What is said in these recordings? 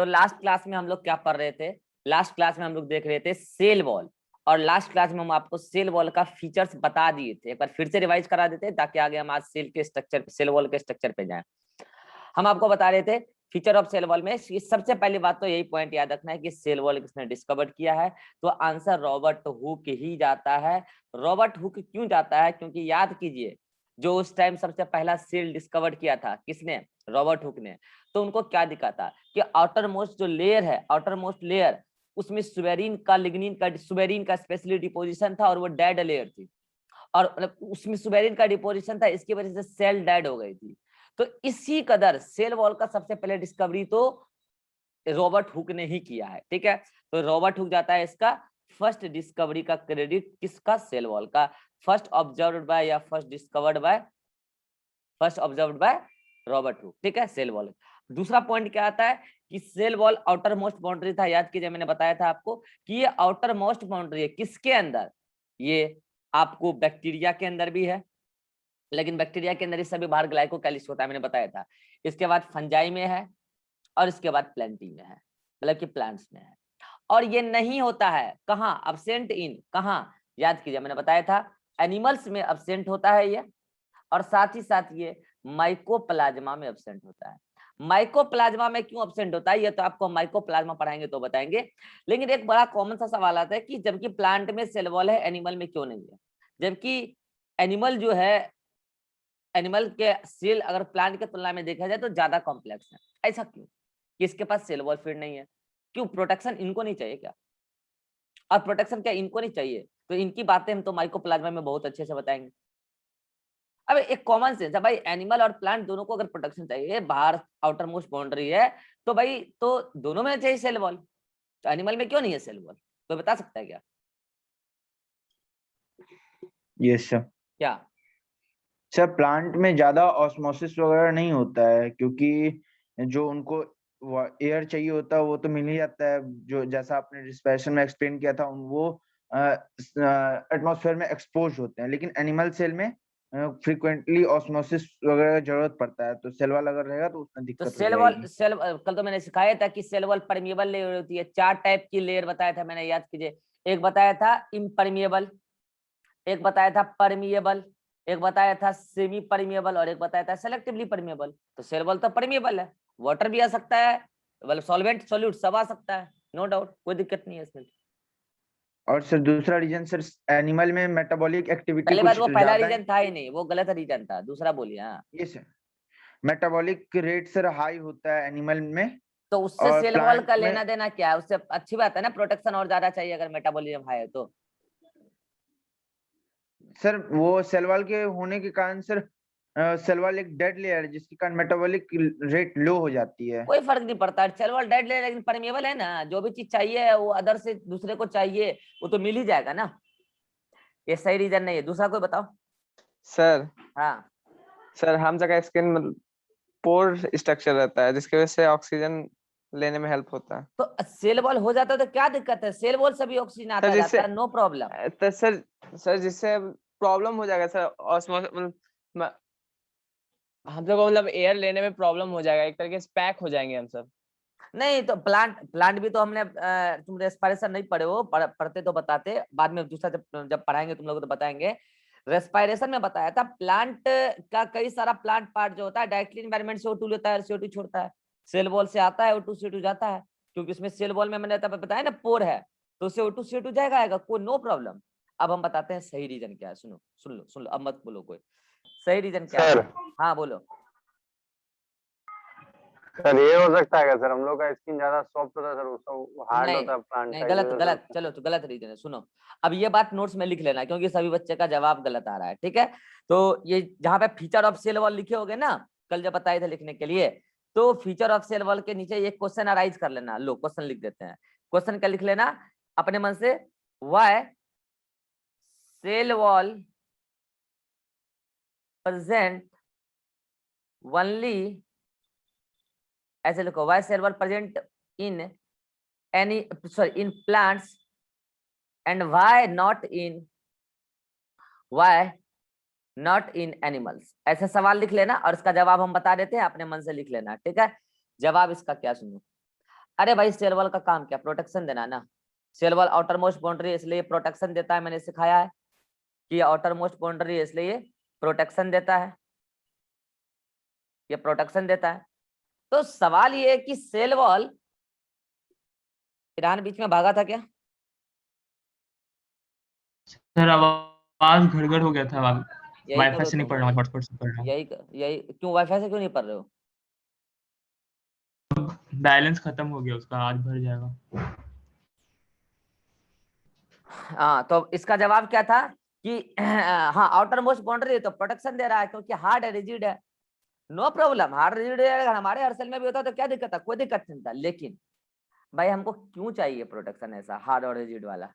तो last class में हम लोग क्या पढ़ रहे थे, लास्ट क्लास में हम लोग देख रहे थे सेल वॉल, और लास्ट क्लास में हम आपको सेल वॉल का फीचर्स बता दिए थे। एक बार फिर से रिवाइज करा देते हैं ताकि आगे हम आज सेल वॉल के स्ट्रक्चर पे जाएं। हम आपको बता रहे थे फीचर ऑफ सेल वॉल में सबसे पहली बात तो यही पॉइंट याद रखना है कि सेल वॉल किसने डिस्कवर किया है, तो आंसर रॉबर्ट हुक ही जाता है। रॉबर्ट हुक क्यों जाता है, क्योंकि याद कीजिए जो उस टाइम सबसे पहला सेल डिस्कवर किया था किसने, रॉबर्ट हुक ने, तो उनको क्या दिखा था कि आउटर मोस्ट जो लेयर है, आउटर मोस्ट लेयर, उसमें सुबेरिन का लिग्निन का सुबेरिन का स्पेशली डिपोजिशन था और वो डेड लेयर थी, और मतलब उसमें सुबेरिन का डिपोजिशन था, इसकी वजह से सेल डेड हो गई थी। तो इसी कदर सेल वॉल का सबसे पहले डिस्कवरी तो रॉबर्ट हुक ने ही किया है, ठीक है। तो रॉबर्ट हुक जाता है इसका फर्स्ट डिस्कवरी का क्रेडिट किसका, सेल वॉल का, फर्स्ट ऑब्जर्व्ड बाय या first discovered by, first observed by Robert Hooke, ठीक है, सेल वॉल। दूसरा पॉइंट क्या आता है कि cell wall outermost boundary था, याद कीजिए मैंने बताया था आपको कि ये आउटर मोस्ट बाउंड्री है किसके अंदर, ये आपको बैक्टीरिया के अंदर भी है, लेकिन बैक्टीरिया के अंदर इस सभी बाहर ग्लाइकोकाइलिस होता है, मैंने बताया था। इसके बाद फंजाई में है और इसके बाद प्लांटी में है, मतलब कि प्लांट्स में है। और ये नहीं होता है कहाँ, अब्सेंट इन कहाँ, याद कीजिए मैंने बताया था एनिमल्स में अब्सेंट होता है ये, और साथ ही साथ ये माइकोप्लाज्मा में अब्सेंट होता है। माइकोप्लाज्मा में क्यों अब्सेंट होता है ये तो आपको माइकोप्लाज्मा पढ़ाएंगे तो बताएंगे, लेकिन एक बड़ा कॉमन सा सवाल आता है कि जबकि प्लांट में सेल वॉल है एनिमल में क्यों नहीं है, जबकि एनिमल जो है, एनिमल के सेल अगर प्लांट के तुलना में देखा जाए तो ज्यादा कॉम्प्लेक्स है, ऐसा क्यों, कि इसके पास सेल वॉल फिर नहीं है, क्यों, प्रोटेक्शन इनको नहीं चाहिए क्या, और प्रोटेक्शन क्या इनको नहीं चाहिए, तो इनकी बातें हम तो माइकोप्लाज्मा में बहुत अच्छे से बताएंगे। अब एक कॉमन सेंस है भाई, एनिमल और प्लांट दोनों को अगर प्रोटेक्शन चाहिए, बाहर आउटर मोस्ट बाउंड्री है, तो भाई तो दोनों में चाहिए सेल वॉल, तो एनिमल में क्यों नहीं है सेल वॉल, तो बता सकता है क्या? Yes sir. क्या सर प्लांट में ज्यादा ऑस्मोसिस वगैरह नहीं होता है, क्योंकि जो उनको एयर चाहिए होता है वो तो मिल ही जाता है, जो जैसा आपने रिस्पिरेशन में एक्सप्लेन किया था वो एटमॉस्फेयर में एक्सपोज होते हैं, लेकिन एनिमल सेल में फ्रीक्वेंटली ऑस्मोसिस वगैरह की जरूरत पड़ता है, तो सेल वॉल अगर रहेगा तो उसमें तो दिक्कत हो सेल जाएगी। कल तो मैंने सिखाया था कि सेल वॉल परमिएबल लेयर होती है, 4 टाइप की लेयर बताया था मैंने, याद कीजिए। एक बताया था इम्परमिएबल, एक बताया था परमिएबल, एक बताया था सेमी परमिएबल, और एक बताया था सेलेक्टिवली परमिएबल। तो सेल वॉल तो परमिएबल है, वाटर भी आ सकता है, मतलब सॉल्वेंट सॉल्यूट सब आ सकता है, नो डाउट, कोई दिक्कत नहीं है इसमें। और सर दूसरा रीजन सर, एनिमल में मेटाबॉलिक एक्टिविटी पहले बात कुछ वो पहला ज्यादा रीजन है। था ही नहीं, वो गलत रीजन था, दूसरा बोलिए। हाँ, ये sir metabolic rate sir high होता है एनिमल में, तो उससे और सेल वॉल प्लांट का में लेना देना क्या है, उससे अच्छी बात है ना, प्रोटेक्शन और ज्यादा चाहिए अगर मेटाबॉलिज्म हाई है तो। सर वो सेल वॉल के होने के कारण सर, सेल वॉल एक डेड लेयर है जिसके कारण मेटाबॉलिक रेट लो हो जाती है। कोई फर्क नहीं पड़ता, सेल वॉल डेड ले, लेकिन परमेबल है ना, जो भी चीज चाहिए वो अदर से दूसरे को चाहिए वो तो मिल ही जाएगा ना, ये सही रीजन नहीं है। दूसरा कोई बताओ। सर हाँ, सर हम जगह स्किन मतलब पोर स्ट्रक्चर रहता है जिसकी वजह से ऑक्सीजन लेने में हेल्प होता है। तो सेल वॉल हो जाता है तो क्या दिक्कत है, सेल वॉल से भी ऑक्सीजन सर आता जिससे जाता है, नो प्रॉब्लम। तो सर जिससे प्रॉब्लम हो जाएगा सर, ऑस्मोस मतलब हम लोग को मतलब एयर लेने में प्रॉब्लम हो जाएगा, एक तरीके से पैक हो जाएंगे हम सब। नहीं तो प्लांट प्लांट भी तो हमने तुम रेस्पिरेशन नहीं पढ़े हो, पढ़ते तो बताते, बाद में दूसरा जब पढ़ाएंगे तुम लोग तो बताएंगे। रेस्पिरेशन में बताया था प्लांट का कई सारा प्लांट पार्ट जो होता है डायरेक्टली एनवायरनमेंट से O2 लेता है, CO2 छोड़ता है, सेल वॉल से आता है O2 CO2 जाता है, क्योंकि उसमें सेल वॉल में मैंने बताया ना पोर है, तो उससे O2 CO2 जाएगा आएगा, कोई नो प्रॉब्लम। अब हम बताते हैं सही रीजन क्या है, सुनो सुन लो, अब मत बोलो कोई, सही रीजन क्या है। हाँ बोलो। सर ये हो सकता है क्या सर, हम लोग का स्किन ज्यादा सॉफ्ट होता है सर, उसका हार्ड नहीं होता है प्लांट नहीं, का, इस गलत वजह से गलत, होता है। चलो तो गलत रीजन है, सुनो। अब ये बात नोट्स में लिख लेना क्योंकि सभी बच्चे का जवाब गलत आ रहा है, ठीक है। तो ये जहां pay feature of cell wall लिखे होगे ना, कल जब बताए थे लिखने के लिए, तो फीचर ऑफ सेल वॉल के नीचे ये क्वेश्चन अराइज कर लेना, लो क्वेश्चन लिख देते हैं। क्वेश्चन क्या लिख लेना अपने मन से, why cell wall present only, ऐसे लिखो, why cell wall present in any, sorry in plants and why not in animals, ऐसे सवाल लिख लेना और इसका जवाब हम बता देते हैं, अपने मन से लिख लेना, ठीक है। जवाब इसका क्या सुनो, अरे भाई सेल वॉल का काम क्या, प्रोटेक्शन देना ना। Cell wall outermost boundary इसलिए प्रोटेक्शन देता है, मैंने सिखाया है कि आउटर मोस्ट बाउंड्री इसलिए प्रोटेक्शन देता है, ये प्रोटेक्शन देता है। तो सवाल ये है कि सेल वॉल, ईरान बीच में भागा था क्या? सर आवाज गड़बड़ हो गया था। यही वाईफाई करो से नहीं तुम, पढ़ रहा हूँ, हॉटस्पॉट से पढ़ रहा हूँ। यही क्यों, वाईफाई से क्यों नहीं पढ़ रहे हो? बैलेंस खत्म हो गया उसका, आज भर जाएगा। हाँ तो इसका जवाब क्या था कि हाँ आउटर मोस्ट बाउंड्री तो प्रोटेक्शन दे रहा है क्योंकि हार्ड है, रिजिड है, नो प्रॉब्लम। हार्ड रिजिड अगर हमारे हर सेल में भी होता तो क्या दिक्कत था, कोई दिक्कत नहीं था। लेकिन भाई हमको क्यों चाहिए प्रोटेक्शन ऐसा हार्ड और रिजिड वाला?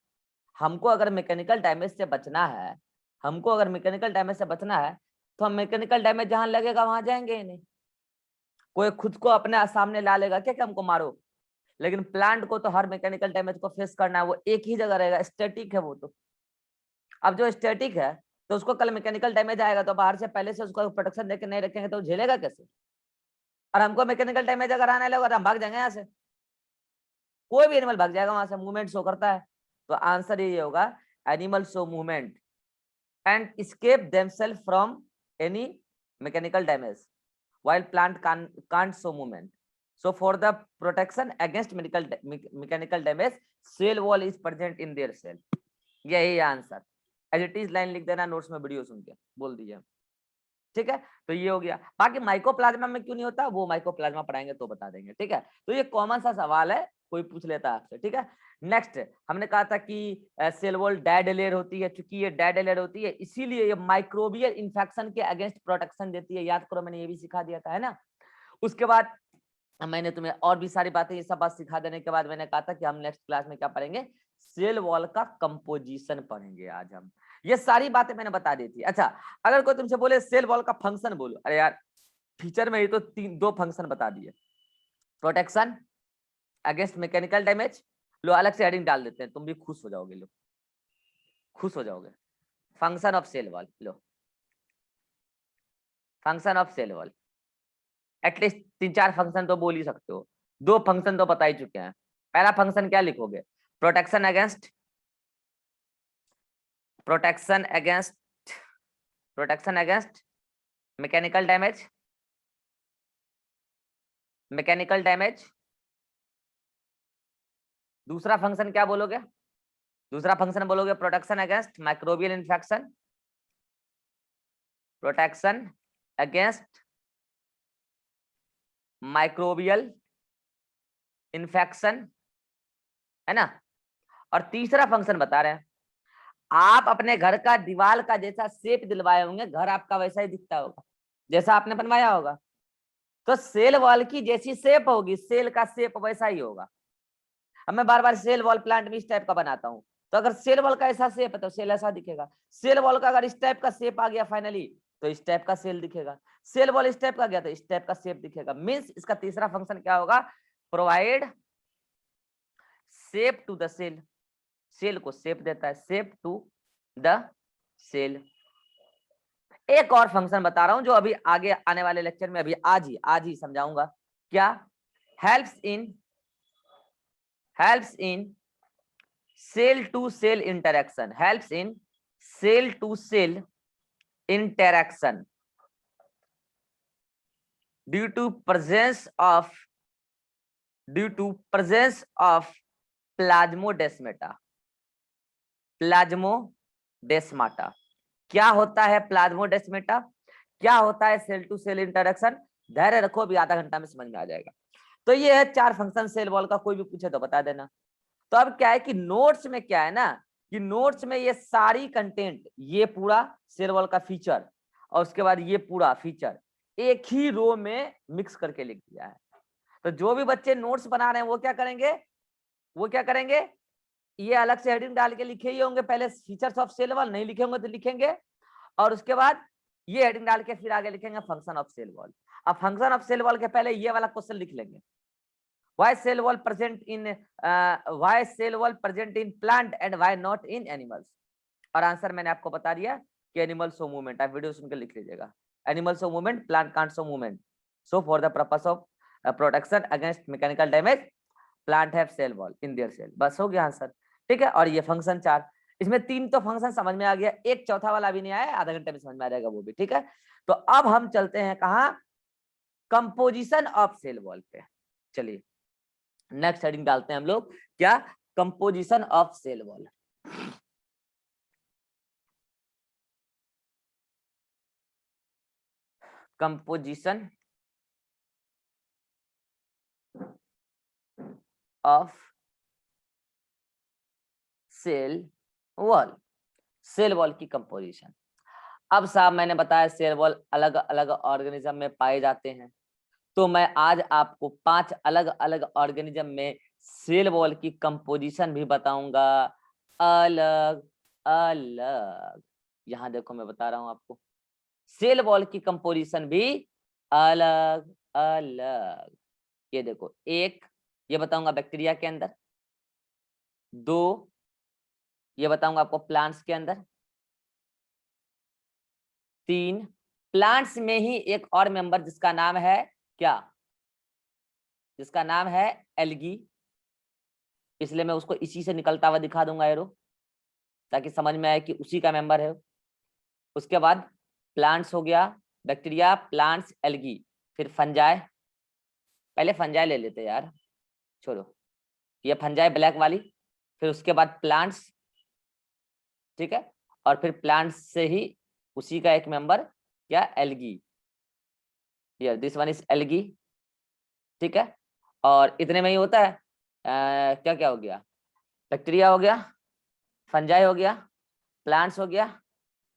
हमको अगर मैकेनिकल डैमेज से बचना है, हमको अगर मैकेनिकल डैमेज से बचना है तो हम मैकेनिकल डैमेज जहां लगेगा वहां जाएंगे ही नहीं। कोई खुद को अपने सामने ला लेगा क्या कि हमको मारो, लेकिन प्लांट को तो हर मैकेनिकल डैमेज को फेस करना है, वो एक ही जगह रहेगा, स्टैटिक है वो तो। अब जो स्टैटिक है तो उसको कल मैकेनिकल डैमेज आएगा तो बाहर से पहले से उसको प्रोटेक्शन देके नहीं रखेंगे तो झेलेगा कैसे? और हमको मैकेनिकल डैमेज अगर आने लगा तो हम भाग जाएंगे यहाँ से, कोई भी एनिमल भाग जाएगा वहां से, मूवमेंट शो करता है। तो आंसर ये होगा animal show movement and escape themselves from any mechanical damage while plant can't show movement. So for the protection against mechanical damage, cell wall is present in their cell. यही answer, as it is line लिख देना notes में, video सुन के बोल दीजिए, ठीक है। तो ये हो गया। बाकी माइकोप्लाज्मा में क्यों नहीं होता वो माइकोप्लाज्मा पढ़ाएंगे तो बता देंगे, ठीक है। तो ये कॉमन सा सवाल है, कोई पूछ लेता है आपसे, ठीक है। नेक्स्ट हमने कहा था कि सेल वॉल डेड लेयर होती है, क्योंकि ये डेड लेयर होती है इसीलिए ये माइक्रोबियल इन्फेक्शन के अगेंस्ट प्रोटेक्शन देती है। याद करो मैंने ये भी सिखा दिया था, है ना। उसके बाद मैंने तुम्हें और भी सारी बातें, ये सब बात सिखा देने के बाद मैंने कहा था कि हम नेक्स्ट क्लास में क्या पढ़ेंगे, सेल वॉल का कंपोजिशन पढ़ेंगे आज हम। ये सारी बातें मैंने बता दी थी। अच्छा अगर कोई तुमसे बोले सेल वॉल का फंक्शन बोलो, अरे यार फीचर में ही तो दो फंक्शन बता दिए, प्रोटेक्शन अगेंस्ट मैकेनिकल डैमेज। लो अलग से हेडिंग डाल देते हैं, तुम भी खुश हो जाओगे, लो खुश हो जाओगे। फंक्शन ऑफ सेल वॉल, लो function of cell wall, at least 3-4 function तो बोल ही सकते हो, 2 फंक्शन तो बता ही चुके हैं। पहला फंक्शन क्या लिखोगे, प्रोटेक्शन अगेंस्ट मैकेनिकल डैमेज। दूसरा फंक्शन क्या बोलोगे, दूसरा फंक्शन बोलोगे protection against microbial infection, protection against microbial infection, है ना। और तीसरा फंक्शन बता रहे हैं, आप अपने घर का दीवार का जैसा शेप दिलवाए होंगे, घर आपका वैसा ही दिखता होगा जैसा आपने बनवाया होगा। तो सेल वॉल की जैसी शेप होगी, सेल का शेप वैसा ही होगा। अब मैं बार बार सेल वॉल प्लांट में इस टाइप का बनाता हूँ, तो अगर सेल वॉल का ऐसा शेप है तो सेल ऐसा दिखेगा। सेल वॉल का अगर इस टाइप का शेप आ गया फाइनली तो इस टाइप का सेल दिखेगा। सेल वॉल इस टाइप का गया तो इस टाइप का शेप दिखेगा। मींस इसका तीसरा फंक्शन क्या होगा, provide shape to the cell, cell को शेप देता है, शेप टू द सेल। एक और फंक्शन बता रहा हूं जो अभी आगे आने वाले लेक्चर में, अभी आज ही समझाऊंगा। क्या, helps in cell to cell interaction, helps in cell to cell interaction due to presence of plasmodesmata. क्या होता है प्लाज्मोडेस्माटा, क्या होता है सेल टू सेल इंटरेक्शन, धैर्य रखो अभी आधा घंटा में समझ में आ जाएगा। तो ये है 4 फंक्शन सेल वॉल का, कोई भी पूछे तो बता देना। तो अब क्या है कि नोट्स में क्या है ना, कि नोट्स में ये सारी कंटेंट, ये पूरा सेल वॉल का फीचर और उसके बाद ये पूरा फीचर एक ही रो में मिक्स करके लिख दिया है। तो जो भी बच्चे नोट्स बना रहे हैं वो क्या करेंगे, ये अलग से हेडिंग डाल के लिखे ही होंगे, पहले फीचर्स ऑफ सेल वॉल, नहीं लिखे होंगे तो लिखेंगे, और उसके बाद ये हेडिंग डाल के फिर आगे लिखेंगे फंक्शन ऑफ सेल वॉल। अब फंक्शन ऑफ सेल वॉल के पहले ये वाला क्वेश्चन लिख लेंगे, why cell wall present in plant and why not in animals। और आंसर मैंने आपको बता दिया कि एनिमल शो मूवमेंट, आप वीडियो सुनकर लिख लीजिएगा, animal show movement, plant can't show movement, so for the purpose of protection against mechanical damage plant have cell wall in their cell, बस हो गया आंसर। ठीक है, और ये फंक्शन 4, इसमें 3 तो फंक्शन समझ में आ गया, एक चौथा वाला अभी नहीं आया, आधा घंटे में समझ में आ जाएगा वो भी। ठीक है, तो अब हम चलते हैं कहाँ, कंपोजिशन ऑफ सेल वॉल पे। चलिए नेक्स्ट हेडिंग डालते हैं हम लोग, क्या, composition of cell wall. Composition of cell wall, cell wall की कंपोजिशन। अब साहब मैंने बताया सेल वॉल अलग अलग ऑर्गेनिज्म में पाए जाते हैं, तो मैं आज आपको 5 अलग अलग ऑर्गेनिज्म में सेल वॉल की कंपोजिशन भी बताऊंगा, अलग अलग। यहाँ देखो मैं बता रहा हूं आपको, सेल वॉल की कंपोजिशन भी अलग अलग। ये देखो, एक ये बताऊंगा बैक्टीरिया के अंदर, 2 ये बताऊंगा आपको प्लांट्स के अंदर, 3 प्लांट्स में ही एक और मेंबर जिसका नाम है क्या, जिसका नाम है एल्गी, इसलिए मैं उसको इसी से निकलता हुआ दिखा दूंगा एरो, ताकि समझ में आए कि उसी का मेंबर है। उसके बाद प्लांट्स हो गया, बैक्टीरिया, प्लांट्स, एल्गी, फिर फंजाई, पहले फंजाई ले लेते यार, छोड़ो, ये फंजाई ब्लैक वाली, फिर उसके बाद प्लांट्स, ठीक है, और फिर प्लांट्स से ही उसी का एक मेंबर क्या, algae, here this one is algae. ठीक है, और इतने में ही होता है, क्या क्या हो गया, बैक्टीरिया हो गया, फंजाई हो गया, प्लांट्स हो गया,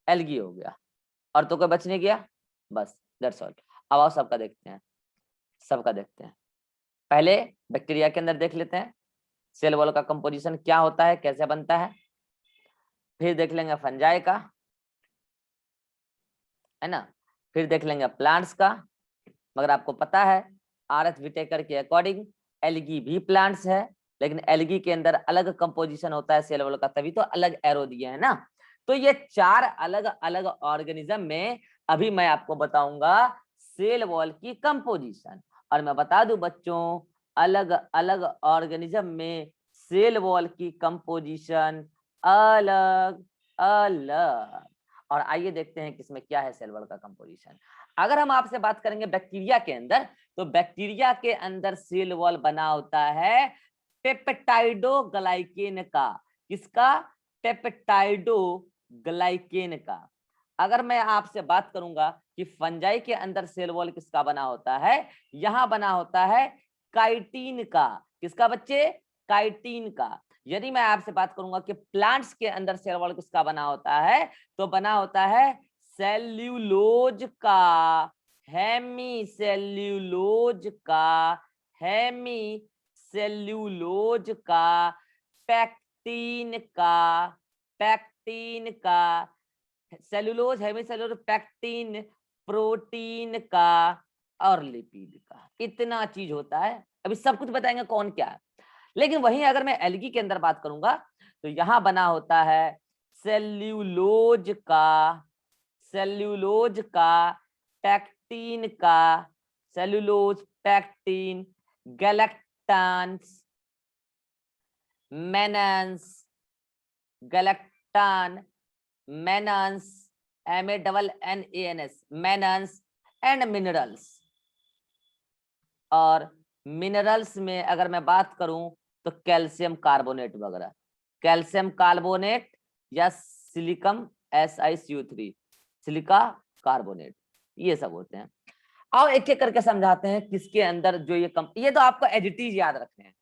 एल्गी हो गया, और तो कोई बच नहीं गया, बस दैट्स ऑल। अब आओ सबका देखते हैं, सबका देखते हैं। पहले बैक्टीरिया के अंदर देख लेते हैं सेल वॉल का कंपोजिशन क्या होता है, कैसे बनता है, फिर देख लेंगे फंजाई का, है ना, फिर देख लेंगे प्लांट्स का, मगर आपको पता है आरएच विटेकर के अकॉर्डिंग एल्गी भी प्लांट्स है, लेकिन एल्गी के अंदर अलग कंपोजिशन होता है सेल वॉल का, तभी तो अलग एरो दिए है ना। तो ये 4 अलग अलग ऑर्गेनिज्म में अभी मैं आपको बताऊंगा सेल वॉल की कंपोजिशन। और मैं बता दूं बच्चों, अलग अलग ऑर्गेनिज्म में सेल वॉल की कंपोजिशन अलग अलग। और आइए देखते हैं किसमें क्या है सेल वॉल का कंपोजिशन। अगर हम आपसे बात करेंगे बैक्टीरिया के अंदर, तो बैक्टीरिया के अंदर सेल वॉल बना होता है पेप्टाइडोग्लाइकेन का, किसका, पेप्टाइडोग्लाइकेन का। अगर मैं आपसे बात करूंगा कि फंजाई के अंदर सेल वॉल किसका बना होता है, यहां बना होता है काइटिन का, किसका बच्चे, काइटिन का। यदि मैं आपसे बात करूंगा कि प्लांट्स के अंदर सेल वॉल किसका बना होता है, तो बना होता है सेल्यूलोज का, हेमी सेल्यूलोज का, हेमी सेल्यूलोज का, पैक्टीन का, पैक्टीन का, cellulose, hemicellulose, pectin, protein का और लिपिड का। इतना चीज होता है, अभी सब कुछ बताएंगे कौन क्या है। लेकिन वहीं अगर मैं एल्गी के अंदर बात करूंगा, तो यहां बना होता है सेल्यूलोज का, सेल्यूलोज का, पैक्टीन का, cellulose, pectin, galactans, mannans, galactan, mannans, MANNANS, mannans and minerals. और मिनरल्स में अगर मैं बात करूं तो कैल्शियम कार्बोनेट वगैरह, कैल्शियम कार्बोनेट या सिलिकम SiCO3, सिलिका कार्बोनेट, ये सब होते हैं। आओ एक एक करके समझाते हैं किसके अंदर जो ये तो आपको एडिटीज याद रखने हैं,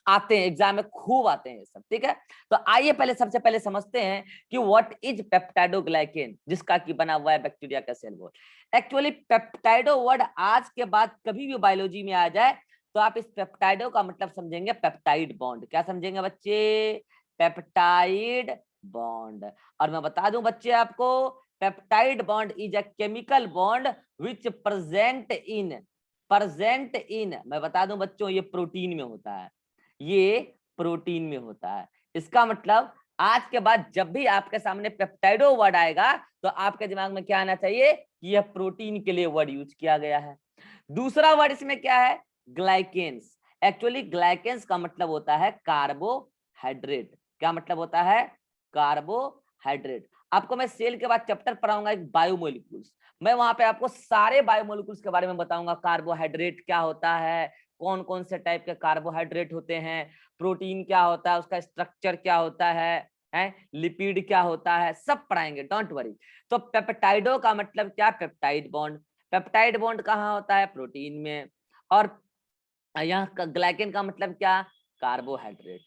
आते हैं एग्जाम में खूब आते हैं ये सब। ठीक है, तो आइए पहले सबसे पहले समझते हैं कि व्हाट इज पेप्टाइडोग्लाइकेन, जिसका की बना हुआ है बैक्टीरिया का सेल वॉल। एक्चुअली पेप्टाइडो वर्ड आज के बाद कभी भी बायोलॉजी में आ जाए तो आप इस पेप्टाइडो का मतलब समझेंगे पेप्टाइड बॉन्ड। क्या समझेंगे बच्चे, पेप्टाइड बॉन्ड। और मैं बता दूं बच्चे आपको, peptide bond is a chemical bond which present in, मैं बता दूं बच्चों, ये प्रोटीन में होता है, ये प्रोटीन में होता है। इसका मतलब आज के बाद जब भी आपके सामने पेप्टाइडो वर्ड आएगा तो आपके दिमाग में क्या आना चाहिए कि यह प्रोटीन के लिए वर्ड यूज किया गया है। दूसरा वर्ड इसमें क्या है, ग्लाइकेन्स। एक्चुअली ग्लाइकेंस का मतलब होता है कार्बोहाइड्रेट। क्या मतलब होता है? कार्बोहाइड्रेट। आपको मैं सेल के बाद चैप्टर पढ़ाऊंगा एक बायोमोलिक्यूल्स, मैं वहां पे आपको सारे बायोमोलिक्यूल्स के बारे में बताऊंगा। कार्बोहाइड्रेट क्या होता है, कौन कौन से टाइप के कार्बोहाइड्रेट होते हैं, प्रोटीन क्या होता है, उसका स्ट्रक्चर क्या होता है, लिपिड क्या होता है, सब पढ़ाएंगे, डोंट वरी। तो पेप्टाइडो का मतलब क्या? Peptide bond. पेप्टाइड बॉन्ड कहाँ होता है? प्रोटीन में। और यहाँ ग्लाइकेन का मतलब क्या? कार्बोहाइड्रेट।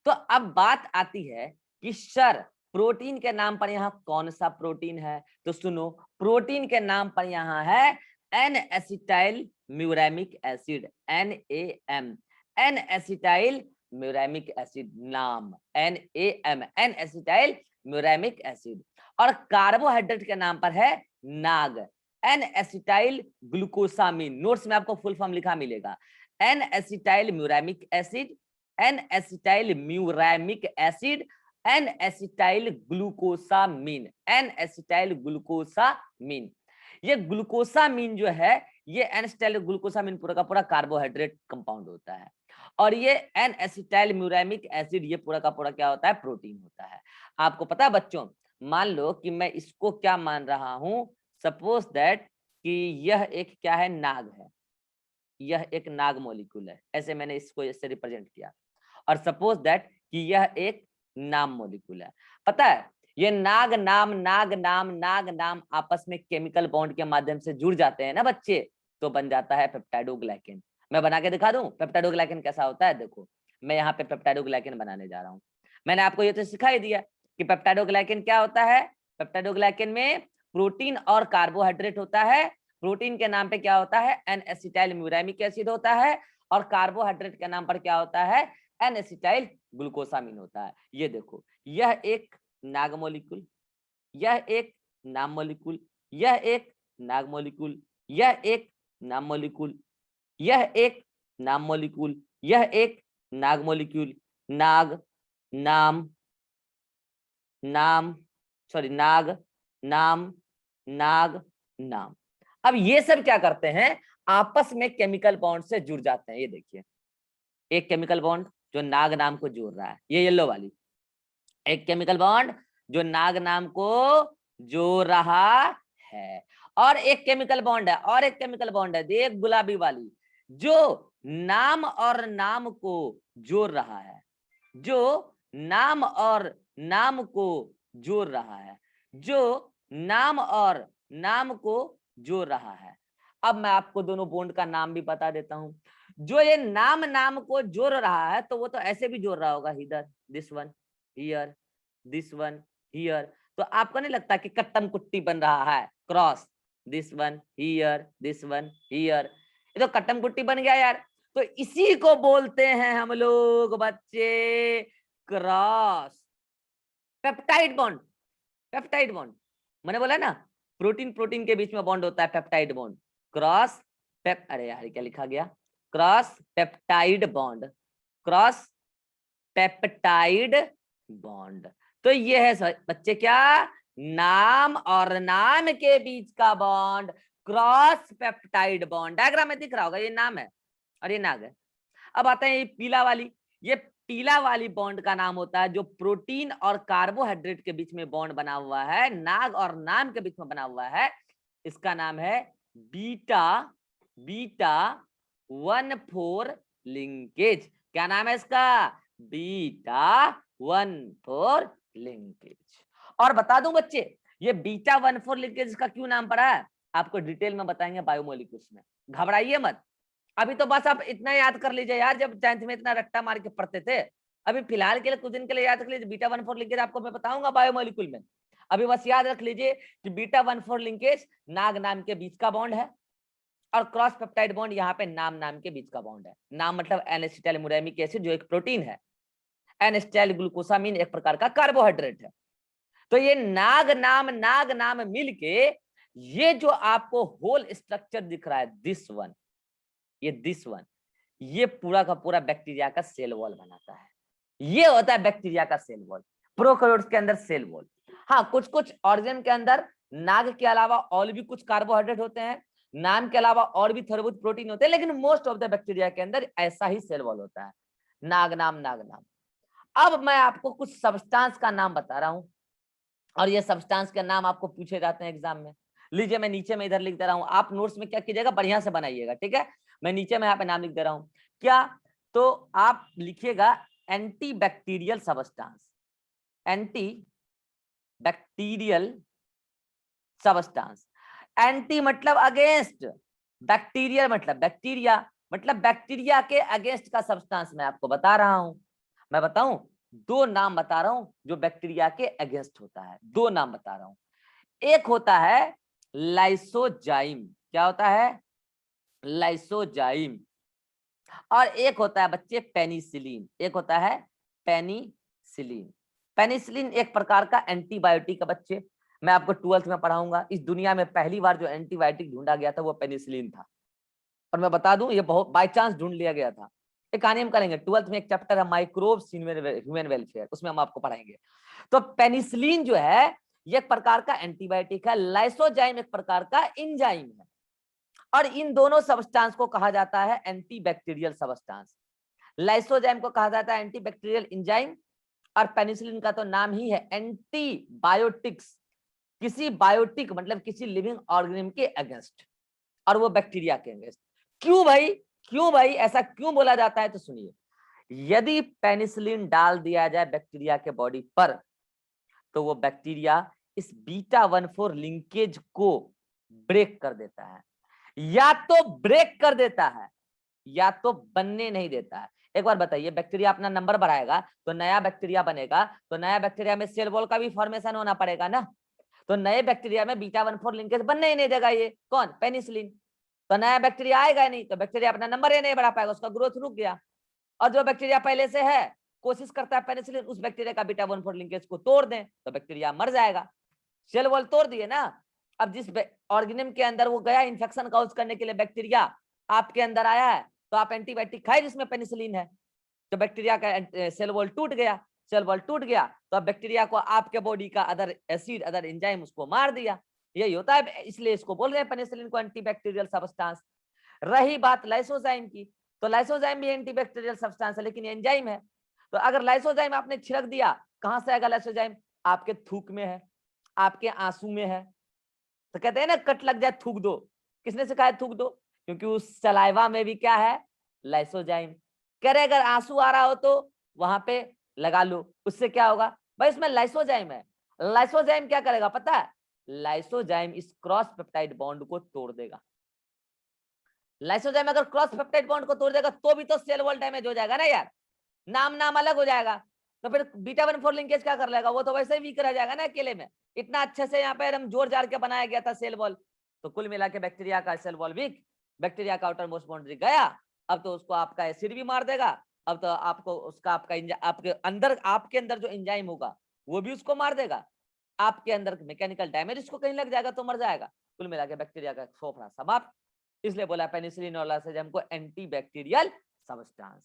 तो अब बात आती है कि सर प्रोटीन के नाम पर यहाँ कौन सा प्रोटीन है? तो सुनो, प्रोटीन के नाम पर यहाँ है N acetyl muramic acid, NAM, N acetyl muramic acid NAM, NAM, N acetyl muramic acid. और कार्बोहाइड्रेट के नाम पर है NAG, N acetyl glucosamine. Notes में आपको फुल फॉर्म लिखा मिलेगा, N acetyl muramic acid, N acetyl muramic acid, N acetyl glucosamine, N acetyl glucosamine. ये ग्लूकोसामिन जो है, ये एन एसिटाइल ग्लूकोसामिन पूरा का पूरा कार्बोहाइड्रेट कंपाउंड होता है। और ये एन एसिटाइल म्यूरेमिक एसिड ये पूरा का पूरा क्या होता है? प्रोटीन होता है। आपको पता है बच्चों, मान लो कि मैं इसको क्या मान रहा हूं, सपोज दैट कि यह एक क्या है? नाग है, यह एक नाग मॉलिक्यूल है, ऐसे मैंने इसको इससे रिप्रेजेंट किया। और सपोज दैट कि यह एक नाम मॉलिक्यूल है। पता है ये नाग नाम नाग नाम नाग नाम आपस में केमिकल बॉन्ड के माध्यम से जुड़ जाते हैं ना बच्चे, तो बन जाता है पेप्टाइडोग्लाइकेन। मैं बना के दिखा दूं पेप्टाइडोग्लाइकेन कैसा होता है। देखो मैं यहाँ पे पेप्टाइडोग्लाइकेन बनाने जा रहा हूँ। मैंने आपको ये तो सिखाई दिया कि पेप्टाइडोग्लाइकेन क्या होता है। पेप्टाइडोग्लाइकेन में प्रोटीन और कार्बोहाइड्रेट होता है। प्रोटीन के नाम पे क्या होता है? एन एसिटाइल म्यूरेमिक एसिड होता है। और कार्बोहाइड्रेट के नाम पर क्या होता है? एन एसिटाइल ग्लूकोसामिन होता है। ये देखो, यह एक नाग मॉलिक्यूल, यह एक नाम मॉलिक्यूल, यह एक नाग मॉलिक्यूल, यह एक नाम मॉलिक्यूल, यह एक नाम मॉलिक्यूल, यह एक नाग मॉलिक्यूल, नाग नाम नाम सॉरी नाग नाम नाग नाम। अब ये सब क्या करते हैं? आपस में केमिकल बॉन्ड से जुड़ जाते हैं। ये देखिए, एक केमिकल बॉन्ड जो नाग नाम को जोड़ रहा है, ये येलो वाली, एक केमिकल बॉन्ड जो नाग नाम को जोड़ रहा है, और एक केमिकल बॉन्ड है, और एक केमिकल बॉन्ड है, देख गुलाबी वाली, जो नाम और नाम को जोड़ रहा है, जो नाम और नाम को जोड़ रहा है, जो नाम और नाम को जोड़ रहा है। अब मैं आपको दोनों बॉन्ड का नाम भी बता देता हूं। जो ये नाम नाम को जोड़ रहा है तो वो तो ऐसे भी जोड़ रहा होगा, इधर this one here, this one here. तो आपको नहीं लगता कि कट्टम कुट्टी बन रहा है? Cross, this one here, this one here, ये तो कट्टम कुट्टी बन गया यार। तो इसी को बोलते हैं हम लोग बच्चे cross peptide bond. Peptide bond मैंने बोला ना, प्रोटीन प्रोटीन के बीच में बॉन्ड होता है पेप्टाइड बॉन्ड। क्रॉस अरे यार क्या लिखा गया? Cross peptide bond, cross peptide bond. तो ये है बच्चे क्या? नाम और नाम के बीच का bond cross peptide bond. Diagram में दिख रहा होगा, ये नाम है और ये नाग है। अब आते हैं ये पीला वाली, ये पीला वाली बॉन्ड का नाम होता है जो प्रोटीन और कार्बोहाइड्रेट के बीच में बॉन्ड बना हुआ है, नाग और नाम के बीच में बना हुआ है। इसका नाम है बीटा 1,4 लिंकेज। क्या नाम है इसका? Beta 1,4 linkage. और बता दूं बच्चे, ये बीटा 1,4 लिंकेज का क्यों नाम पड़ा है आपको डिटेल में बताएंगे बायोमोलिक्यूल्स में, घबराइए मत। अभी तो बस आप इतना याद कर लीजिए यार, जब 10th में इतना रट्टा मार के पढ़ते थे। अभी फिलहाल के लिए कुछ दिन के लिए याद रख लीजिए, बीटा 1,4 लिंकेज आपको मैं बताऊंगा बायोमोलिक्यूल में। अभी बस याद रख लीजिए कि बीटा 1,4 लिंकेज नाग नाम के बीच का बॉन्ड है, और क्रॉस पेप्टाइड बॉन्ड यहाँ पे नाम नाम के बीच का बॉन्ड है। नाम मतलब एन एसिटाइल म्यूरेमिक एसिड जो एक प्रोटीन है, एन एसिटाइल ग्लूकोसामिन एक प्रकार का कार्बोहाइड्रेट है। तो ये नाग नाम मिलके ये जो आपको होल स्ट्रक्चर दिख रहा है, दिस वन, ये पूरा का पूरा बैक्टीरिया का सेल वॉल बनाता है। ये होता है बैक्टीरिया का सेल वॉल, प्रोकैरियोट्स के अंदर सेल वॉल। हाँ, कुछ ऑर्गेन के अंदर नाग के अलावा और भी कुछ कार्बोहाइड्रेट होते हैं, नाम के अलावा और भी थोड़े बहुत प्रोटीन होते हैं, लेकिन मोस्ट ऑफ द बैक्टीरिया के अंदर ऐसा ही सेल वॉल होता है, नाग नाम। अब मैं आपको कुछ सब्सटेंस का नाम बता रहा हूं, और ये सब्सटेंस के नाम आपको पूछे जाते हैं एग्जाम में। लीजिए मैं नीचे में इधर लिख दे रहा हूं, आप नोट्स में क्या कीजिएगा, बढ़िया से बनाइएगा, ठीक है। मैं नीचे में यहाँ पे नाम लिख दे रहा हूं, क्या, तो आप लिखिएगा anti bacterial substance, anti bacterial substance. Anti मतलब अगेंस्ट, बैक्टीरियल मतलब बैक्टीरिया, मतलब बैक्टीरिया के अगेंस्ट का सब्सटेंस मैं आपको बता रहा हूं। मैं बताऊं, दो नाम बता रहा हूं जो बैक्टीरिया के अगेंस्ट होता है, दो नाम बता रहा हूं। एक होता है लाइसोजाइम, क्या होता है, लाइसोजाइम, और एक होता है बच्चे पेनिसिलिन, एक होता है पेनिसिलिन। पेनिसिलिन एक प्रकार का एंटीबायोटिक है बच्चे, मैं आपको 12th में पढ़ाऊंगा। इस दुनिया में पहली बार जो एंटीबायोटिक ढूंढा गया था वो पेनिसिलिन था, और मैं बता दूं ये बहुत बाय चांस ढूंढ लिया गया था। एक कहानी हम करेंगे, 12th में एक चैप्टर है माइक्रोब्स ह्यूमन वेलफेयर, उसमें हम आपको पढ़ाएंगे। तो पेनिसिलिन जो है ये एक प्रकार का एंटीबायोटिक है, लाइसोजाइम एक प्रकार का एंजाइम है, और इन दोनों सब्सटेंस को कहा जाता है एंटीबैक्टीरियल सब्सटेंस। लाइसोजाइम को कहा जाता है एंटीबैक्टीरियल एंजाइम, और पेनिसिलिन का तो नाम ही है एंटीबायोटिक्स, किसी बायोटिक मतलब किसी लिविंग ऑर्गेनिज्म के अगेंस्ट, और वो बैक्टीरिया के अगेंस्ट। क्यों भाई ऐसा क्यों बोला जाता है, तो सुनिए, यदि पेनिसिलिन डाल दिया जाए बैक्टीरिया के बॉडी पर, तो वो बैक्टीरिया इस बीटा-1,4 लिंकेज को ब्रेक कर देता है, या तो ब्रेक कर देता है या तो बनने नहीं देता है। एक बार बताइए, बैक्टीरिया अपना नंबर बढ़ाएगा तो नया बैक्टीरिया बनेगा, तो नया बैक्टीरिया में सेल वॉल का भी फॉर्मेशन होना पड़ेगा ना, तो नए बैक्टीरिया में बीटा-1,4 लिंकेज बनने ही नहीं देगा, ये कौन, पेनिसिलिन। तो नया बैक्टीरिया आएगा नहीं, तो बैक्टीरिया अपना नंबर ही नहीं बढ़ा पाएगा, उसका ग्रोथ रुक गया। और जो बैक्टीरिया पहले से है कोशिश करता है पेनिसिलिन उस बैक्टीरिया का बीटा-1,4 लिंकेज को तोड़ दें, तो बैक्टीरिया मर जाएगा। सेल वॉल तोड़ दिए ना, अब जिस ऑर्गेनिज्म के अंदर वो गया इन्फेक्शन काउज करने के लिए, बैक्टीरिया आपके अंदर आया है, तो आप एंटीबायोटिक खाए जिसमें पेनिसिलिन है, तो बैक्टीरिया का सेल वॉल टूट गया, सेल वॉल टूट गया तो अब बैक्टीरिया को आपके बॉडी का अदर एसिड अदर एंजाइम उसको मार दिया, यही होता है, इसलिए इसको बोल रहे हैं पेनिसिलिन को एंटीबैक्टीरियल सब्सटेंस। रही बात लाइसोजाइम की, तो लाइसोजाइम भी एंटीबैक्टीरियल सब्सटेंस है, लेकिन एंजाइम है। तो अगर लाइसोजाइम आपने छिड़क दिया, कहां से आएगा लाइसोजाइम, आपके थूक में है, आपके आंसू में है, तो कहते हैं ना कट लग जाए थूक दो, किसने सिखाया थूक दो, क्योंकि उस सलाइवा में भी क्या है, लाइसोजाइम। कह रहे अगर आंसू आ रहा हो तो वहां पे लगा लो, उससे क्या होगा भाई, इसमें लाइसोजाइम है। लाइसोजाइम क्या करेगा पता है, लाइसोजाइम इस क्रॉस पेप्टाइड बॉन्ड को तोड़ देगा। लाइसोजाइम अगर क्रॉस पेप्टाइड बॉन्ड को तोड़ देगा तो भी तो सेल वॉल डैमेज हो जाएगा ना यार, नाम अलग हो जाएगा, तो फिर बीटा-1,4 लिंकेज क्या कर लेगा, वो तो वैसे ही वीक रह जाएगा ना अकेले में। इतना अच्छे से यहाँ पे एकदम जोर जार के बनाया गया था सेल वॉल, तो कुल मिला के बैक्टीरिया का सेल वॉल वीक, बैक्टीरिया का आउटर मोस्ट बाउंड्री गया, अब तो उसको आपका एसिड भी मार देगा, अब तो आपको उसका आपके अंदर जो एंजाइम होगा वो भी उसको मार देगा, आपके अंदर मैकेनिकल डैमेज उसको कहीं लग जाएगा तो मर जाएगा। कुल मिला के बैक्टीरिया का सोफरा समाप्त, इसलिए बोला पेनिसिलिन और लाइसोजाइम को एंटीबैक्टीरियल सब्सटेंस।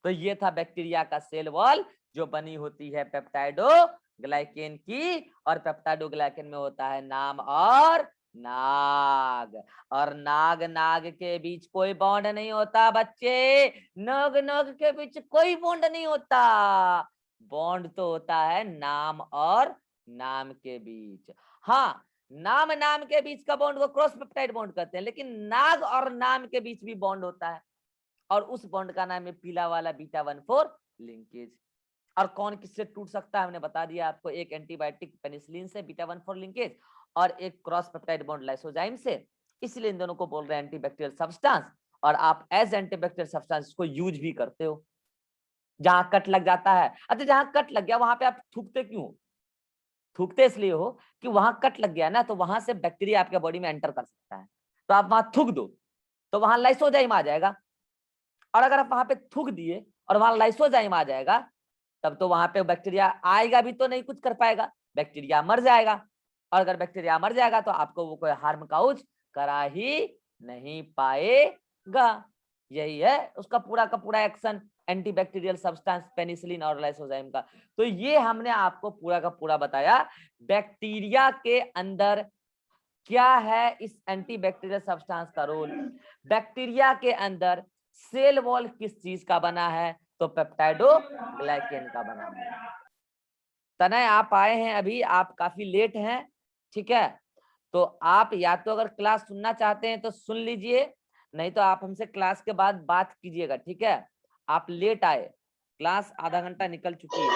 तो ये था बैक्टीरिया का सेल वॉल जो बनी होती है पेप्टाइडोग्लाइकेन की, और पेप्टाइडोग्लाइकेन में होता है नाम और नाग, और नाग के बीच कोई बॉन्ड नहीं होता बच्चे, नाग के बीच कोई बॉन्ड नहीं होता, बॉन्ड तो होता है नाम और नाम के बीच। हाँ, नाम के बीच का बॉन्ड को क्रॉस पेप्टाइड बॉन्ड कहते हैं, लेकिन नाग और नाम के बीच भी बॉन्ड होता है, और उस बॉन्ड का नाम है पीला वाला बीटा-1,4 लिंकेज। और कौन किससे टूट सकता है हमने बता दिया आपको, एक एंटीबायोटिक पेनिसिलिन से बीटा-1,4 लिंकेज, और एक क्रॉस पेप्टाइड बॉन्ड लाइसोजाइम से, इसलिए इन दोनों को बोल रहे हैं एंटीबैक्टीरियल सब्सटेंस, और आप एज एंटीबैक्टीरियल सब्सटेंस को यूज भी करते हो जहां कट लग जाता है। अच्छा, जहां कट लग गया वहां पे आप थूकते क्यों, थूकते इसलिए हो कि वहां कट लग गया ना, तो वहां से बैक्टीरिया आपके बॉडी में एंटर कर सकता है, तो आप वहां थूक दो तो वहां लाइसोजाइम आ जाएगा, और अगर आप वहां पे थूक दिए और वहां लाइसोजाइम आ जाएगा, तब तो वहां पे बैक्टीरिया आएगा भी तो नहीं कुछ कर पाएगा, बैक्टीरिया मर जाएगा, और अगर बैक्टीरिया मर जाएगा तो आपको वो कोई हार्म काउज करा ही नहीं पाएगा। यही है उसका पूरा का पूरा एक्शन एंटीबैक्टीरियल सब्सटेंस पेनिसिलिन और लाइसोजाइम का। तो ये हमने आपको पूरा का पूरा बताया बैक्टीरिया के अंदर क्या है इस एंटीबैक्टीरियल सब्सटेंस का रोल? बैक्टीरिया के अंदर सेल वॉल किस चीज का बना है? तो पेप्टाइडोग्लाइकेन का बना है। तनय आप आए हैं अभी, आप काफी लेट हैं, ठीक है, तो आप या तो अगर क्लास सुनना चाहते हैं तो सुन लीजिए, नहीं तो आप हमसे क्लास के बाद बात कीजिएगा, ठीक है। आप लेट आए, क्लास आधा घंटा निकल चुकी है।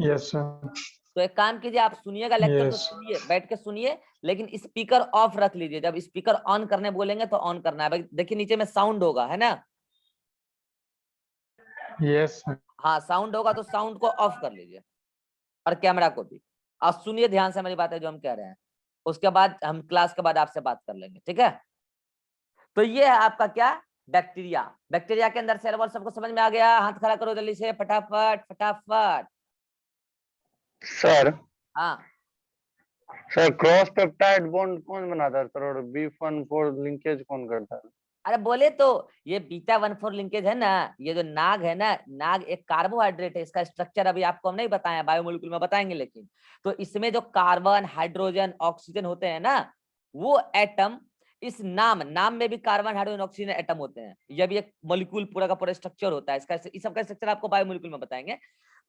Yes sir. तो एक काम कीजिए, आप सुनिएगा लेक्चर तो Yes. सुनिए, बैठ के सुनिए, लेकिन स्पीकर ऑफ रख लीजिए। जब स्पीकर ऑन करने बोलेंगे तो ऑन करना है। भाई देखिए नीचे में साउंड होगा, है ना? Yes sir. हाँ साउंड होगा तो साउंड को ऑफ कर लीजिए और कैमरा को भी। आप सुनिए ध्यान से हमारी बातें जो हम कह रहे हैं, उसके बाद हम क्लास के बाद आपसे बात कर लेंगे, ठीक है। तो ये है आपका क्या, बैक्टीरिया। बैक्टीरिया के अंदर सेल वॉल सबको समझ में आ गया? हाथ खड़ा करो जल्दी से, फटाफट फटाफट। सर हाँ सर क्रॉस पेप्टाइड बॉन्ड कौन बनाता है सर, और B1,4 लिंकेज कौन करता है? अरे बोले तो ये β14 लिंकेज है ना, ये जो नाग है ना, नाग एक कार्बोहाइड्रेट है। इसका स्ट्रक्चर अभी आपको हम नहीं बताया, बायोमोलिक्यूल में बताएंगे, लेकिन तो इसमें जो कार्बन हाइड्रोजन ऑक्सीजन होते हैं ना, वो एटम, इस नाम में भी कार्बन हाइड्रोजन ऑक्सीजन एटम होते हैं। यह भी एक मॉलिक्यूल पूरा का पूरा स्ट्रक्चर होता है इसका। इस सबका स्ट्रक्चर आपको बायोमोलिक्यूल में बताएंगे।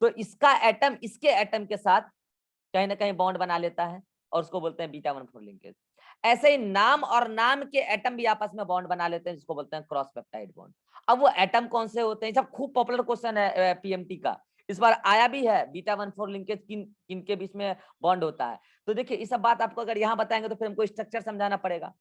तो इसका एटम इसके एटम के साथ कहीं ना कहीं बॉन्ड बना लेता है और उसको बोलते हैं β14 लिंकेज। ऐसे ही नाम और नाम के एटम भी आपस में बॉन्ड बना लेते हैं, जिसको बोलते हैं क्रॉस पेप्टाइड बॉन्ड। अब वो एटम कौन से होते हैं, सब खूब पॉपुलर क्वेश्चन है पीएमटी का, इस बार आया भी है। β14 लिंकेज किन के बीच में बॉन्ड होता है? तो देखिए ये सब बात आपको अगर यहाँ बताएंगे तो फिर हमको स्ट्रक्चर समझाना पड़ेगा,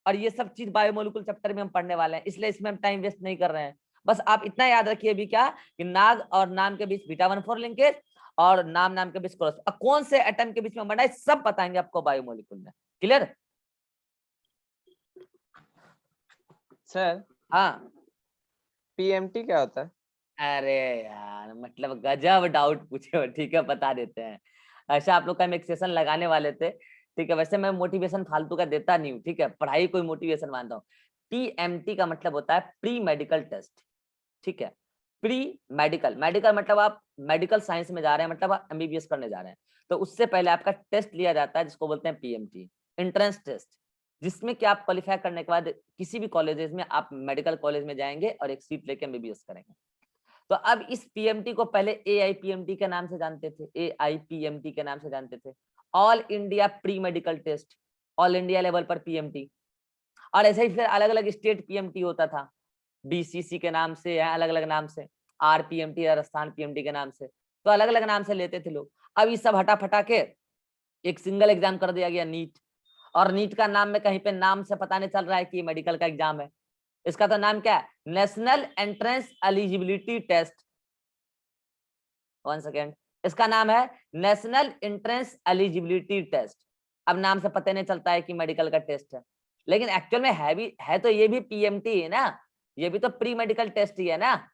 और ये सब चीज बायोमोलिक्यूल चैप्टर में हम पढ़ने वाले हैं, इसलिए इसमें हम टाइम वेस्ट नहीं कर रहे हैं। बस आप इतना याद रखिए भी क्या, कि नाग और नाम के बीच β14 लिंकेज और नाम के बीच क्रॉस, कौन से एटम के बीच में बना है सब बताएंगे आपको बायोमोलिक्यूल में। क्लियर? सर हाँ पीएमटी क्या होता है? अरे यार मतलब गजब डाउट पूछे हो, ठीक है बता देते हैं। ऐसा आप लोग का हम एक सेशन लगाने वाले थे, ठीक है। वैसे मैं मोटिवेशन फालतू का देता नहीं हूँ, ठीक है, पढ़ाई कोई मोटिवेशन मानता हूँ। पीएमटी का मतलब होता है प्री मेडिकल टेस्ट, ठीक है। प्री मेडिकल, मेडिकल मतलब आप मेडिकल साइंस में जा रहे हैं, मतलब आप एमबीबीएस करने जा रहे हैं, तो उससे पहले आपका टेस्ट लिया जाता है जिसको बोलते हैं पीएमटी, एंट्रेंस टेस्ट, जिसमें कि आप क्वालिफाई करने के बाद किसी भी कॉलेजेस में आप मेडिकल कॉलेज में जाएंगे और एक सीट लेके एमबीबीएस करेंगे। तो अब इस पीएमटी को पहले एआईपीएमटी के नाम से जानते थे, एआईपीएमटी के नाम से जानते थे, all India pre medical test, all India level पर पीएमटी। और ऐसे ही फिर अलग अलग स्टेट पीएमटी होता था, बीसीसी के नाम से या अलग अलग नाम से, आरपीएमटी राजस्थान पीएमटी के नाम से, तो अलग अलग नाम से लेते थे लोग। अब ये सब हटा फटा के एक सिंगल एग्जाम कर दिया गया, नीट। और नीट का नाम में कहीं पे नाम से पता नहीं चल रहा है कि ये मेडिकल का एग्जाम है। इसका तो नाम क्या है, national entrance eligibility test. 1 second, इसका नाम है नेशनल एंट्रेंस एलिजिबिलिटी टेस्ट। अब नाम से पता नहीं चलता है कि मेडिकल का टेस्ट है, लेकिन एक्चुअल में है तो ये भी पीएमटी है ना, ये भी तो प्री मेडिकल टेस्ट ही है ना।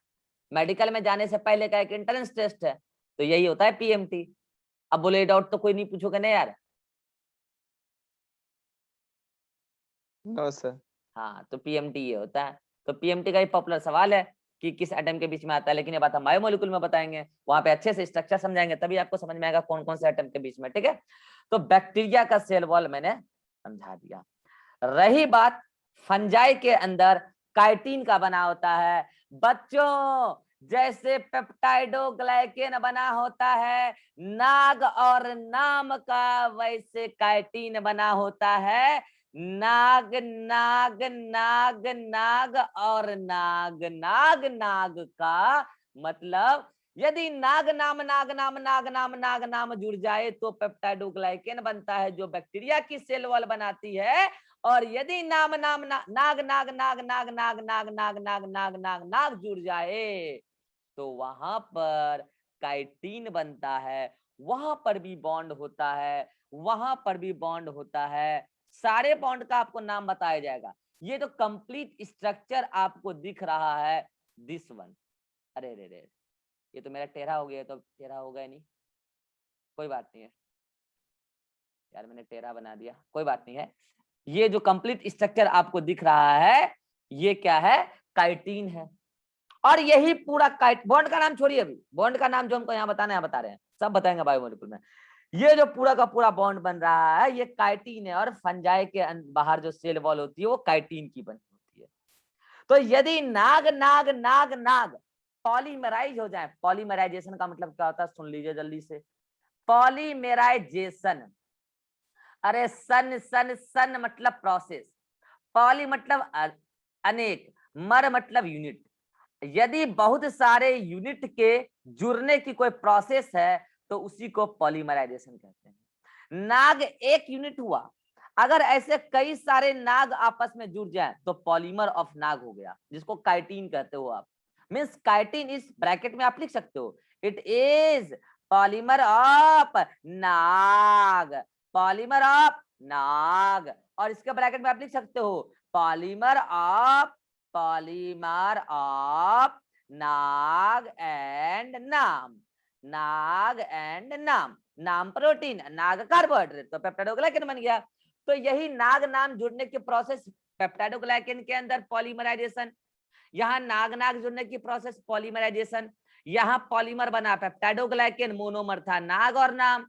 मेडिकल में जाने से पहले का एक एंट्रेंस टेस्ट है, तो यही होता है पीएमटी। अब बोले डाउट तो कोई नहीं पूछोगे ना यार? No sir. हाँ तो पीएमटी ये होता है। तो पीएमटी का ही पॉपुलर सवाल है कि किस एटम के बीच में आता है, लेकिन ये बात हम बायोमोलिक्यूल में बताएंगे, वहां पे अच्छे से स्ट्रक्चर समझाएंगे, तभी आपको समझ में आएगा कौन कौन से एटम के बीच में, ठीक है। तो बैक्टीरिया का सेल वॉल मैंने समझा दिया। रही बात फंजाई के अंदर काइटिन का बना होता है। बच्चों जैसे पेप्टाइडोग्लाइकेन बना होता है नाग और नाम का, वैसे काइटिन बना होता है नाग नाग नाग नाग और नाग नाग नाग का। मतलब यदि नाग नाम जुड़ जाए तो पेप्टाइडोग्लाइकेन बनता है, जो बैक्टीरिया की सेल वॉल बनाती है। और यदि नाग नाग नाग नाग नाग नाग नाग नाग नाग नाग नाग जुड़ जाए तो वहां पर काइटिन बनता है, वहां पर भी बॉन्ड होता है, वहां पर भी बॉन्ड होता है। सारे बॉन्ड का आपको नाम बताया जाएगा। ये तो कंप्लीट स्ट्रक्चर आपको दिख रहा है, दिस वन। अरे रे रे, ये तो मेरा टेढ़ा हो गया, तो टेढ़ा हो गया नहीं, कोई बात नहीं है यार, मैंने टेढ़ा बना दिया, कोई बात नहीं है। ये जो कंप्लीट स्ट्रक्चर आपको दिख रहा है, ये क्या है, काइटिन है। और यही पूरा बॉन्ड का नाम छोड़िए, अभी बॉन्ड का नाम जो हमको यहाँ बताना है बता रहे हैं, सब बताएंगे बायोमोलिक्यूल में। ये जो पूरा का पूरा बॉन्ड बन रहा है ये काइटिन है, और फंजाई के बाहर जो सेल वॉल होती है वो काइटिन की बनी होती है। तो यदि नाग नाग नाग नाग पॉलीमराइज हो जाए, पॉलीमराइजेशन का मतलब क्या होता है सुन लीजिए जल्दी से। पॉलीमराइजेशन, अरे सन सन सन मतलब प्रोसेस, पॉली मतलब अनेक, मर मतलब यूनिट। यदि बहुत सारे यूनिट के जुड़ने की कोई प्रोसेस है तो उसी को पॉलीमराइजेशन कहते हैं। नाग एक यूनिट हुआ, अगर ऐसे कई सारे नाग आपस में जुड़ जाए तो पॉलीमर ऑफ नाग हो गया, जिसको काइटिन कहते हो आप। मींस काइटिन इस ब्रैकेट में आप लिख सकते हो, it is polymer of NAG, polymer of NAG. और इसके ब्रैकेट में आप लिख सकते हो पॉलीमर ऑफ नाग एंड नाम, नाग एंड नाम, नाम प्रोटीन, नाग कार्बोहाइड्रेट, तो पेप्टाइडोग्लाइकन बन गया। तो यही नाग नाम जुड़ने की प्रोसेस पेप्टाइडोग्लाइकन के अंदर पॉलीमराइजेशन, यहाँ नाग नाग जुड़ने की प्रोसेस पॉलीमराइजेशन, यहाँ पॉलीमर बना पेप्टाइडोग्लाइकन, मोनोमर था नाग और नाम,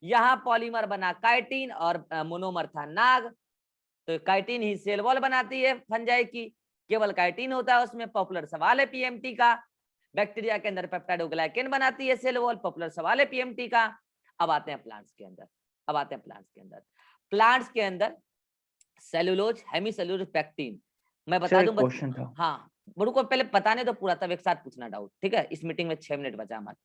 यहाँ पॉलीमर बना काइटिन और मोनोमर था नाग। तो काइटिन ही सेल वॉल बनाती है फंजाई की, केवल काइटिन होता है उसमें, पॉपुलर सवाल है पीएमटी का। बैक्टीरिया के अंदर पेप्टाइडोग्लाइकन बनाती है सेल वॉल, पॉपुलर सवाल है पीएमटी का। अब आते हैं प्लांट्स के अंदर, अब आते हैं प्लांट्स के अंदर। प्लांट्स के अंदर सेलुलोज, हेमीसेलुलोज, पेक्टिन। मैं बता दूं क्वेश्चन था। हाँ, बड़ू को पहले बताने दो पूरा, तब एक साथ पूछना डाउट, ठीक है? इस मीटिंग में 6 मिनट बचा हमारे।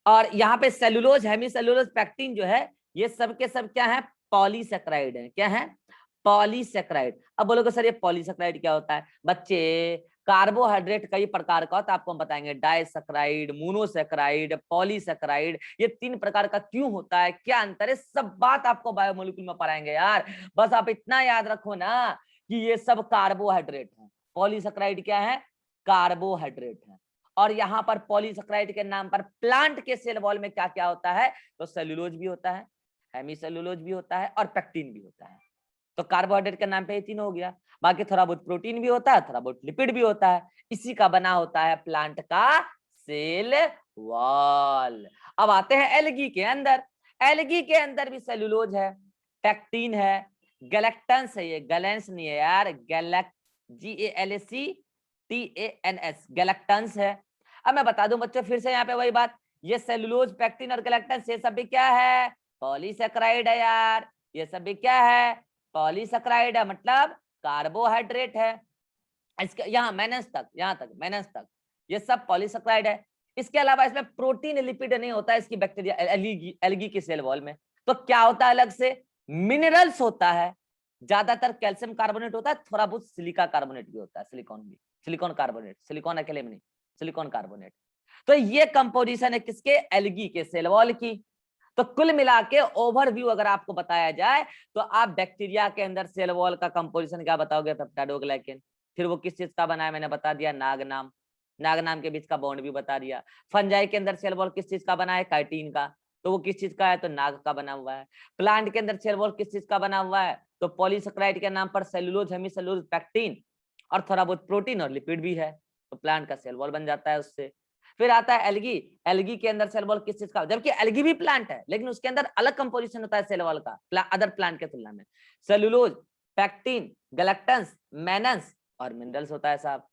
और यहाँ पे सेलुलोज, हेमीसेलुलोज, पेक्टिन जो है ये सब के सब क्या है? पॉलीसेक्राइड है। क्या है? पॉलीसेक्राइड। अब बोलोगे सर ये पॉलीसेक्राइड क्या होता है? बच्चे कार्बोहाइड्रेट कई प्रकार का होता है, आपको हम बताएंगे, डाइसेक्राइड, मोनोसेक्राइड, पॉलीसेक्राइड। ये 3 प्रकार का क्यों होता है, क्या अंतर है, सब बात आपको बायोमोलिक्यूल में पढ़ाएंगे यार। बस आप इतना याद रखो ना कि ये सब कार्बोहाइड्रेट है। पॉलीसेक्राइड क्या है? कार्बोहाइड्रेट है। और यहाँ पर पॉलीसेक्राइड के नाम पर प्लांट के सेल वॉल में क्या क्या होता है? तो सेलुलोज भी होता है, हेमीसेलुलोज भी होता है और पेक्टिन भी होता है। तो कार्बोहाइड्रेट के नाम पे ये 3 हो गया। बाकी थोड़ा बहुत प्रोटीन भी होता है, थोड़ा बहुत लिपिड भी होता है। इसी का बना होता है प्लांट का सेल वॉल। अब आते हैं एल्गी के अंदर। एल्गी के अंदर भी सेलुलोज है, पेक्टिन है, गैलेक्टन्स है, ये गैलेंस नहीं है यार, GALACTANS, गैलेक्टन्स है। अब मैं बता दूं बच्चों फिर से यहाँ पे वही बात, ये सेलुलोज, पेक्टिन और गैलेक्टन्स ये सब भी क्या है? पॉलीसेक्राइड है यार। ये सब भी क्या है? पॉलीसेक्राइड है, मतलब कार्बोहाइड्रेट है। इसके यहाँ मेनस तक, यहाँ तक मेनस तक ये सब पॉलीसेक्राइड है। इसके अलावा इसमें प्रोटीन लिपिड नहीं होता है इसकी बैक्टीरिया एल्गी की सेल वॉल में। तो क्या होता है अलग से? मिनरल्स होता है, ज्यादातर कैल्शियम कार्बोनेट होता है, थोड़ा बहुत सिलिका कार्बोनेट भी होता है, सिलिकॉन भी, सिलिकॉन कार्बोनेट, सिलिकॉन अकेले में नहीं, सिलिकॉन कार्बोनेट। तो ये कंपोजिशन है किसके? एल्गी के सेल वॉल की। तो कुल मिला के ओवरव्यू अगर आपको बताया जाए तो आप बैक्टीरिया के अंदर सेल वॉल का कंपोजिशन क्या बताओगे? पेप्टाइडोग्लाइकन। फिर वो किस चीज का बना है मैंने बता दिया, नाग नाम, नाग नाम के बीच का बॉन्ड भी बता दिया। फंजाई के अंदर सेल वॉल किस चीज का बना है? काइटिन का, तो वो किस चीज का है? तो नाग का बना हुआ है। प्लांट के अंदर सेल वॉल किस चीज का बना हुआ है? तो पॉलीसेक्राइड के नाम पर सेलुलोज, हेमीसेलुलोज, पेक्टिन और थोड़ा बहुत प्रोटीन और लिपिड भी है, तो प्लांट का सेल वॉल बन जाता है उससे। फिर आता है एल्गी। एल्गी के अंदर सेल वॉल किस चीज का? जबकि एल्गी भी प्लांट है लेकिन उसके अंदर अलग कंपोजिशन होता है सेल वॉल का अदर प्लांट के तुलना में। सेलुलोज, पेक्टिन, गैलेक्टन्स, मेनस और मिनरल्स होता है साहब।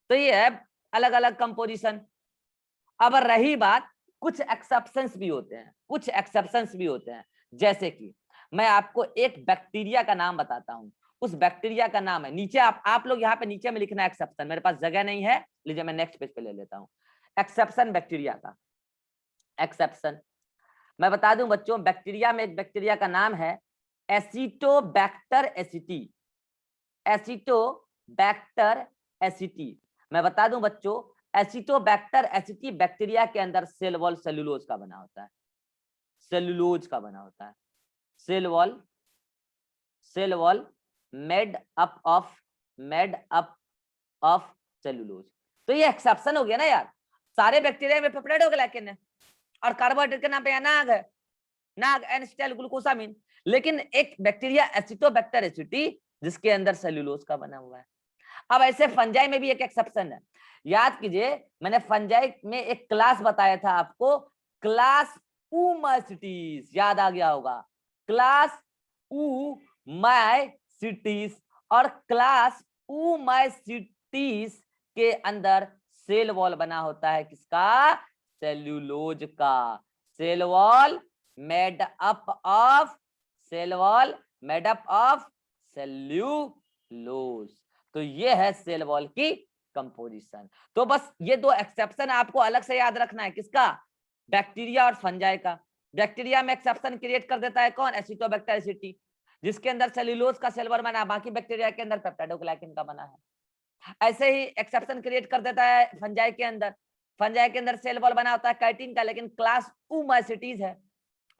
तो ये है अलग अलग कंपोजिशन। अब रही बात, कुछ एक्सेप्शंस भी होते हैं, कुछ एक्सेप्शंस भी होते हैं। जैसे कि मैं आपको एक बैक्टीरिया का नाम बताता हूं, उस बैक्टीरिया का नाम है, नीचे आप लोग यहाँ पे नीचे में लिखना एक्सेप्शन, मेरे पास जगह नहीं है, लीजिए मैं नेक्स्ट पेज पे ले लेता हूँ। एक्सेप्शन बैक्टीरिया का, एक्सेप्शन मैं बता दूं बच्चों, बैक्टीरिया में एक बैक्टीरिया का नाम है एसिटोबैक्टर एसिटी, एसिटोबैक्टर एसिटी। मैं बता दूं बच्चों, एसिटोबैक्टर एसिटी बैक्टीरिया के अंदर सेल वॉल सेलुलोज का बना होता है, सेलुलोज का बना होता है। Cell wall made up of cellulose. तो ये एक्सेप्शन हो गया ना यार, सारे बैक्टीरिया में पेप्टाइडोग्लाइकन है और कार्बोहाइड्रेट के नाम पे नाग है, नाग एन-एसिटाइल ग्लूकोसामिन। लेकिन एक बैक्टीरिया एसिटोबैक्टर एसिटी जिसके अंदर सेलुलोज का बना हुआ है। अब ऐसे फंजाई में भी एक एक्सेप्शन है, याद कीजिए मैंने फंजाई में एक क्लास बताया था आपको, क्लास ऊमाइसिटीज, याद आ गया होगा, क्लास ऊमाइसिटीज, और क्लास ऊमाइसिटीज के अंदर सेल वॉल बना होता है किसका? सेल्यूलोज का। Cell wall made up of, cell wall made up of cellulose. तो ये है सेल वॉल की कंपोजिशन। तो बस ये दो एक्सेप्शन आपको अलग से याद रखना है, किसका? बैक्टीरिया और फंजाई का। बैक्टीरिया में एक्सेप्शन क्रिएट कर देता है कौन? एसिटोबैक्टर एसिटी, जिसके अंदर सेल्यूलोज का सेल वॉल बना, बाकी बैक्टीरिया के अंदर पेप्टाइडोग्लाइकिन का बना है। ऐसे ही एक्सेप्शन क्रिएट कर देता है फंजाई के अंदर। फंजाई के अंदर सेल वॉल बना होता है काइटिन का, लेकिन क्लास ऊमाइसिटीज है,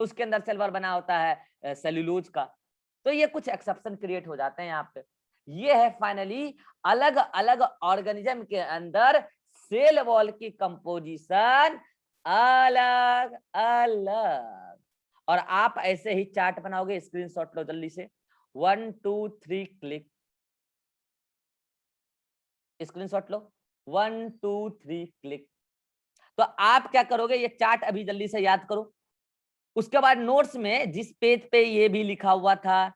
उसके अंदर सेल वॉल बना होता है सेल्यूलोज का। तो ये कुछ एक्सेप्शन क्रिएट हो जाते हैं यहाँ पे। ये है फाइनली अलग अलग ऑर्गेनिज्म के अंदर सेल वॉल की कंपोजिशन अलग अलग। और आप ऐसे ही चार्ट बनाओगे, स्क्रीनशॉट लो जल्दी से, 1 2 3 क्लिक, स्क्रीनशॉट लो, 1 2 3 क्लिक। तो आप क्या करोगे, ये चार्ट अभी जल्दी से याद करो। उसके बाद नोट्स में जिस पेज पे ये भी लिखा हुआ था,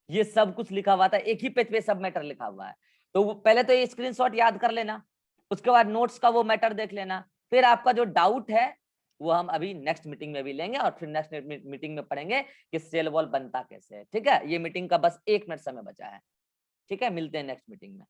ये सब कुछ लिखा हुआ था, एक ही पेज पे सब मैटर लिखा हुआ है, तो पहले तो ये स्क्रीनशॉट याद कर लेना, उसके बाद नोट्स का वो मैटर देख लेना। फिर आपका जो डाउट है वो हम अभी नेक्स्ट मीटिंग में भी लेंगे, और फिर नेक्स्ट मीटिंग में पढ़ेंगे कि सेल वॉल बनता कैसे है। ठीक है, ये मीटिंग का बस 1 मिनट समय बचा है। ठीक है, मिलते हैं नेक्स्ट मीटिंग में।